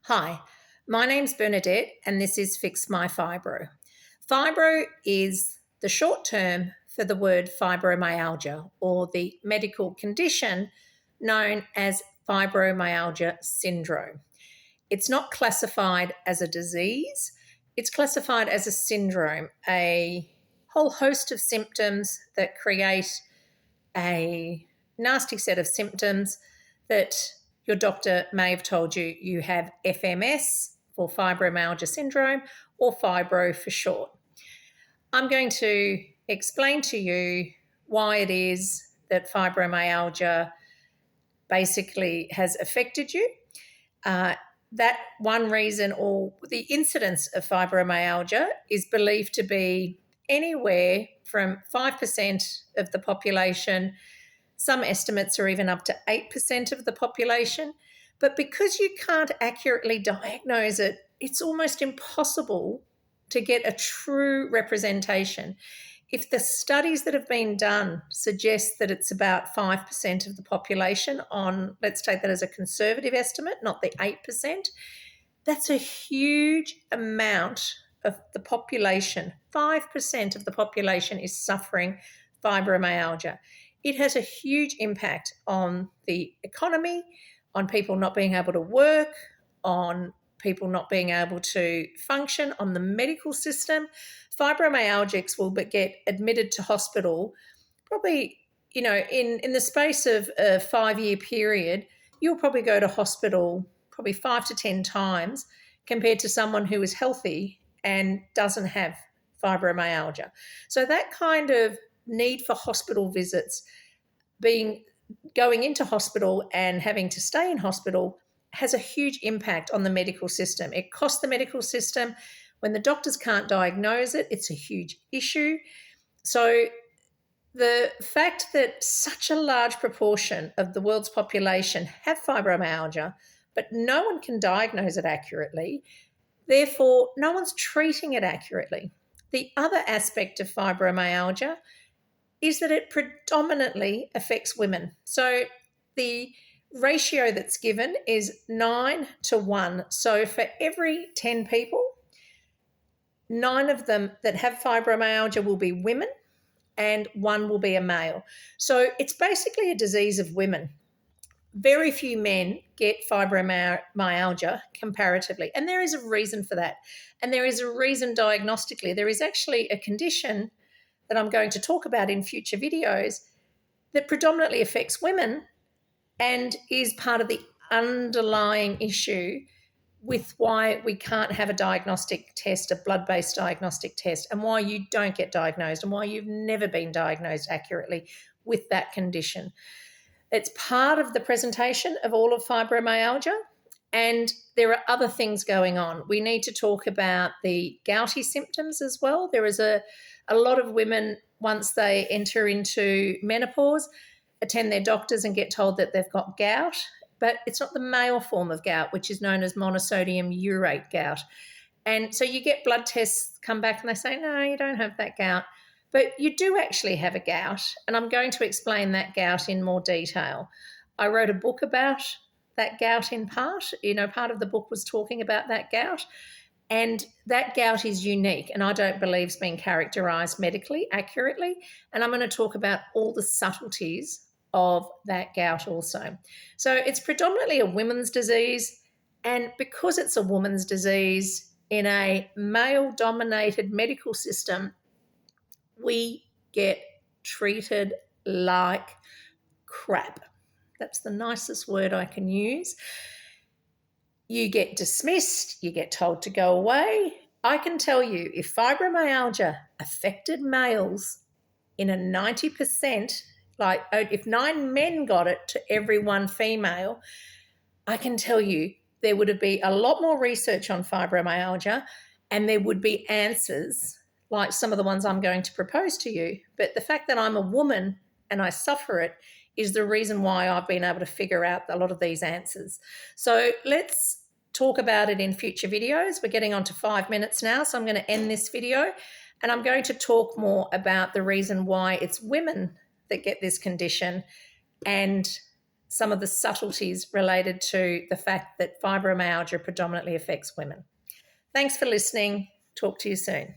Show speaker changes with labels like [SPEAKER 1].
[SPEAKER 1] Hi, my name's Bernadette and this is Fix My Fibro. Fibro is the short term for the word fibromyalgia, or the medical condition known as fibromyalgia syndrome. It's not classified as a disease, it's classified as a syndrome, a whole host of symptoms that create a nasty set of symptoms that your doctor may have told you you have FMS for fibromyalgia syndrome, or fibro for short. I'm going to explain to you why it is that fibromyalgia basically has affected you. That one reason, or the incidence of fibromyalgia, is believed to be anywhere from 5% of the population. Some estimates are even up to 8% of the population. But because you can't accurately diagnose it, it's almost impossible to get a true representation. If the studies that have been done suggest that it's about 5% of the population on, let's take that as a conservative estimate, not the 8%, that's a huge amount of the population. 5% of the population is suffering fibromyalgia. It has a huge impact on the economy, on people not being able to work, on people not being able to function, on the medical system. Fibromyalgics will get admitted to hospital probably, in the space of a 5-year period, you'll probably go to hospital probably 5 to 10 times compared to someone who is healthy and doesn't have fibromyalgia. So that kind of need for hospital visits, going into hospital and having to stay in hospital, has a huge impact on the medical system. It costs the medical system. When the doctors can't diagnose it, it's a huge issue. So the fact that such a large proportion of the world's population have fibromyalgia, but no one can diagnose it accurately, therefore no one's treating it accurately. The other aspect of fibromyalgia is that it predominantly affects women. So the ratio that's given is 9-1. So for every 10 people, 9 of them that have fibromyalgia will be women and 1 will be a male. So it's basically a disease of women. Very few men get fibromyalgia comparatively, and there is a reason for that. And there is a reason diagnostically. There is actually a condition that I'm going to talk about in future videos that predominantly affects women and is part of the underlying issue with why we can't have a diagnostic test, a blood-based diagnostic test, and why you don't get diagnosed and why you've never been diagnosed accurately with that condition. It's part of the presentation of all of fibromyalgia, and there are other things going on. We need to talk about the gouty symptoms as well. There is a lot of women, once they enter into menopause, attend their doctors and get told that they've got gout, but it's not the male form of gout, which is known as monosodium urate gout. And so you get blood tests come back and they say, no, you don't have that gout. But you do actually have a gout, and I'm going to explain that gout in more detail. I wrote a book about that gout in part. Part of the book was talking about that gout, and that gout is unique, and I don't believe it's been characterised medically accurately. And I'm going to talk about all the subtleties of that gout also. So it's predominantly a women's disease, and because it's a woman's disease in a male-dominated medical system, we get treated like crap. That's the nicest word I can use. You get dismissed, you get told to go away. I can tell you, if fibromyalgia affected males in a 90%, like if 9 men got it to every 1 female, I can tell you there would be a lot more research on fibromyalgia, and there would be answers like some of the ones I'm going to propose to you. But the fact that I'm a woman and I suffer it is the reason why I've been able to figure out a lot of these answers. So let's talk about it in future videos. We're getting on to 5 minutes now, so I'm going to end this video, and I'm going to talk more about the reason why it's women that get this condition and some of the subtleties related to the fact that fibromyalgia predominantly affects women. Thanks for listening. Talk to you soon.